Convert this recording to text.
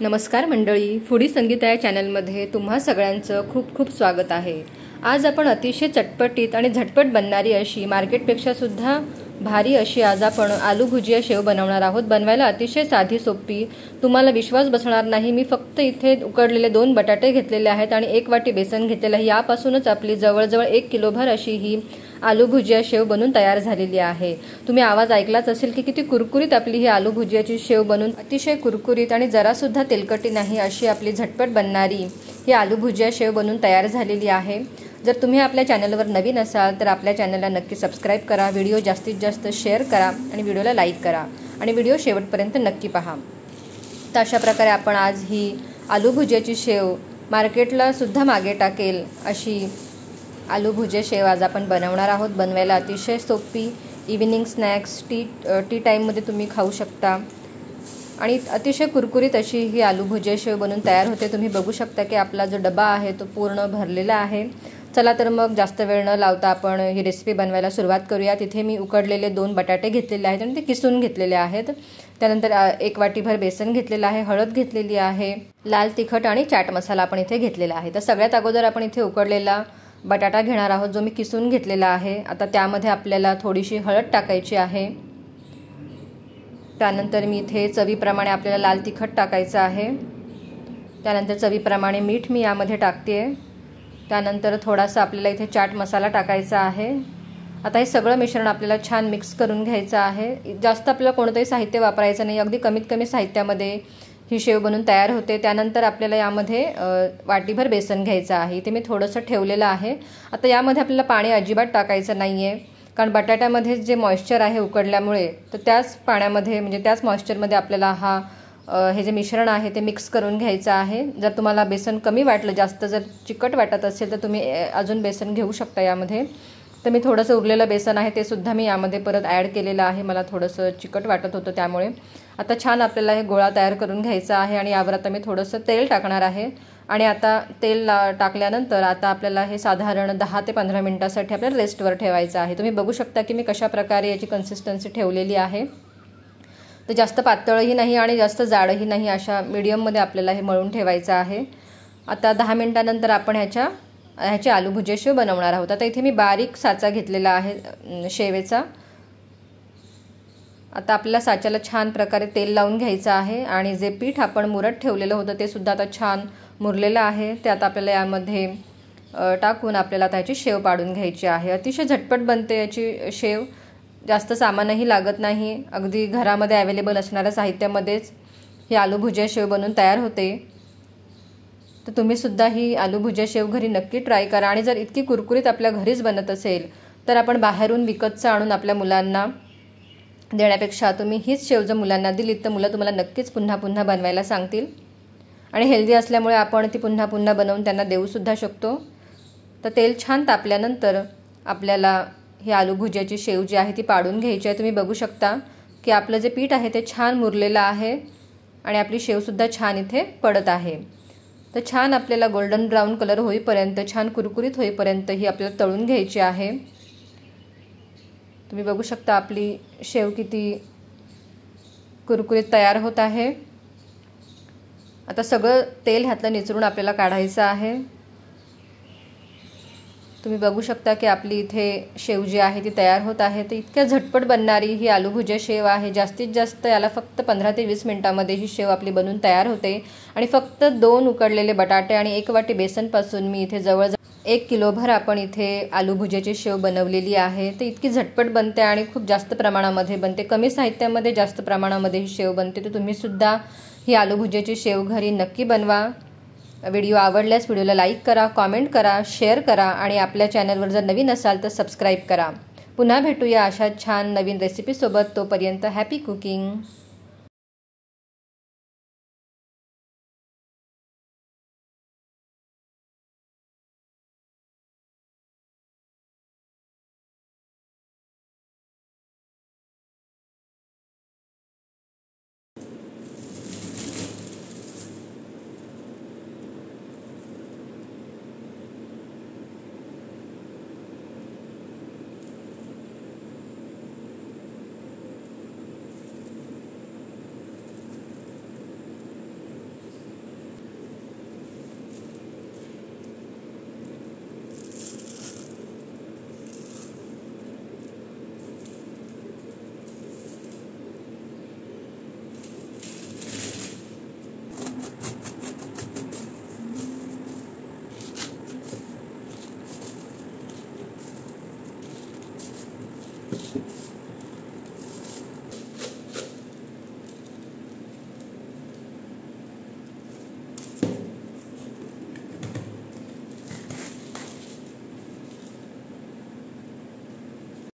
नमस्कार मंडळी, फूडी संगीता या चॅनलमध्ये तुम्हा सगळ्यांचं खूप खूप स्वागत आहे। आज आपण अतिशय चटपटीत आणि झटपट बनणारी अशी मार्केटपेक्षा सुद्धा भारी अशी आज आपण आलू भुजिया शेव बनवणार आहोत। बनवायला अतिशय साधी सोपी, तुम्हाला विश्वास बसणार नाही। मी फक्त इथे उकडलेले 2 बटाटे घेतलेले आहेत आणि 1 वाटी बेसन घेतलेले आहे। यापासूनच आपली जवळजवळ 1 किलोभर अशी ही आलू भुजिया शेव बनून तयार झालेली आहे। तुम्ही आवाज ऐकलाच असेल की किती कुरकुरीत आपली ही आलू भुजियाची शेव बनून अतिशय कुरकुरीत आणि जरा सुद्धा तेलकटी नाही अशी आपली झटपट बनणारी ही आलू भुजिया शेव बनून तयार झालेली आहे। जर तुम्ही आपल्या चॅनलवर नवीन असाल तर आपल्या चॅनलला नक्की सबस्क्राइब करा, व्हिडिओ जास्तीत जास्त शेअर करा आणि व्हिडिओला लाईक करा आणि व्हिडिओ शेवटपर्यंत नक्की पहा। तर अशा प्रकारे आपण आज ही आलू भुजियाची शेव मार्केटला सुद्धा मागे टाकेल अशी आलू भुजिया शेव आज आपण बनवणार आहोत। बनवायला अतिशय सोपी, इव्हिनिंग स्नॅक्स, टी टाईममध्ये तुम्ही खाऊ शकता आणि अतिशय कुरकुरीत अशी ही आलू भुजिया शेव बनून तयार होते। तुम्ही बघू शकता की आपला जो डबा आहे तो पूर्ण भरलेला आहे। चला तर मग जास्त वेळ न लावता आपण ही रेसिपी बनवायला सुरुवात करूया। तिथे मी उकडलेले 2 बटाटे घेतलेले आहेत आणि ते किसून घेतलेले आहेत। त्यानंतर 1 वाटीभर बेसन घेतलेलं आहे, हळद घेतलेली आहे, लाल तिखट आणि चाट मसाला आपण इथे घेतलेला आहे। तर सगळ्यात अगोदर आपण इथे उकडलेला बटाटा घेणार आहोत जो मी किसून घेतलेला आहे। आता त्यामध्ये आपल्याला थोडीशी हळद टाकायची आहे। त्यानंतर मी इथे चवीप्रमाणे आपल्याला लाल तिखट टाकायचं आहे। त्यानंतर चवीप्रमाणे मीठ मी यामध्ये टाकते। त्यानंतर थोडासा आपल्याला इथे चाट मसाला टाकायचा आहे। आता हे सगळं मिश्रण आपल्याला छान मिक्स करून घ्यायचं आहे। जास्त आपल्याला कोणतंही साहित्य वापरायचं नाही, अगदी कमीत कमी साहित्यामध्ये ही शेव बनून तयार होते। त्यानंतर आपल्याला यामध्ये वाटीभर बेसन घ्यायचं आहे। इथे मी थोडंसं ठेवलेलं आहे। आता यामध्ये आपल्याला पाणी अजिबात टाकायचं नाही आहे, कारण बटाट्यामध्ये जे मॉइश्चर आहे उकडल्यामुळे, तर त्याच पाण्यामध्ये म्हणजे त्याच मॉइश्चरमध्ये आपल्याला हे जे मिश्रण आहे ते मिक्स करून घ्यायचं आहे। जर तुम्हाला बेसन कमी वाटलं, जास्त जर चिकट वाटत असेल तर तुम्ही अजून बेसन घेऊ शकता यामध्ये। तर मी थोडंसं उरलेलं बेसन आहे ते सुद्धा मी यामध्ये परत ॲड केलेलं आहे, मला थोडंसं चिकट वाटत होतं त्यामुळे। आता छान आपल्याला हे गोळा तयार करून घ्यायचा आहे आणि यावर आता मी थोडंसं तेल टाकणार आहे आणि आता तेल टाकल्यानंतर आता आपल्याला हे साधारण 10 ते 15 मिनिटांसाठी आपल्याला रेस्टवर ठेवायचं आहे। तुम्ही बघू शकता की मी कशा प्रकारे याची कन्सिस्टन्सी ठेवलेली आहे। तर जास्त पातळही नाही आणि जास्त जाडही नाही, अशा मीडियममध्ये आपल्याला हे मळून ठेवायचं आहे। आता 10 मिनिटांनंतर आपण ह्याची आलू भुजिया शेव बनवणार आहोत। आता इथे मी बारीक साचा घेतलेला आहे शेवेचा। आता आपल्याला साच्याला छान प्रकारे तेल लावून घ्यायचं आहे आणि जे पीठ आपण मुरत ठेवलेलं होतं ते सुद्धा आता छान मुरलेलं आहे। ते आता आपल्याला यामध्ये टाकून आपल्याला आता याची शेव पाडून घ्यायची आहे। अतिशय झटपट बनते याची शेव, जास्त सामानही लागत नाही, अगदी घरामध्ये अवेलेबल असणाऱ्या साहित्यामध्येच ही आलू भुजिया शेव बनून तयार होते। तर तुम्ही सुद्धा ही आलू भुजिया शेव घरी नक्की ट्राय करा आणि जर इतकी कुरकुरीत आपल्या घरीच बनत असेल तर आपण बाहेरून विकतचं आणून आपल्या मुलांना देण्यापेक्षा तुम्ही हीच शेव जर मुलांना दिलीत तर मुलं तुम्हाला नक्कीच पुन्हा पुन्हा बनवायला सांगतील आणि हेल्दी असल्यामुळे आपण ती पुन्हा पुन्हा बनवून त्यांना देऊसुद्धा शकतो। तर तेल छान तापल्यानंतर आपल्याला ही आलू भुजियाची शेव जी आहे ती पाडून घ्यायची आहे। तुम्ही बघू शकता की आपलं जे पीठ आहे ते छान मुरलेलं आहे आणि आपली शेवसुद्धा छान इथे पडत आहे। तर छान आपल्याला गोल्डन ब्राऊन कलर होईपर्यंत, छान कुरकुरीत होईपर्यंत ही आपल्याला तळून घ्यायची आहे। तुम्ही बघू शकता आपली शेव किती कुरकुरीत तयार होत आहे। आता सगळं तेल ह्यातलं निचरून आपल्याला काढायचं आहे। तुम्ही बघू शकता की आपली इथे शेव जी आहे ती तयार होत आहे। तर इतक्या झटपट बनणारी ही आलू भुजिया शेव आहे। जास्तीत जास्त याला फक्त 15 ते 20 मिनिटांमध्ये ही शेव आपली बनून तयार होते आणि फक्त 2 उकडलेले बटाटे आणि 1 वाटी बेसनपासून मी इथे जवळजवळ 1 किलोभर आपण इथे आलू भुजियाची शेव बनवलेली आहे। तर इतकी झटपट बनते आणि खूप जास्त प्रमाणामध्ये बनते, कमी साहित्यामध्ये जास्त प्रमाणामध्ये ही शेव बनते। तर तुम्ही सुद्धा ही आलू भुजियाची शेव घरी नक्की बनवा। व्हिडिओ आवडल्यास व्हिडिओला लाईक करा, कॉमेंट करा, शेअर करा आणि आपल्या चॅनलवर जर नवीन असाल तर सबस्क्राईब करा। पुन्हा भेटूया अशा छान नवीन रेसिपीसोबत। तोपर्यंत हॅपी कुकिंग।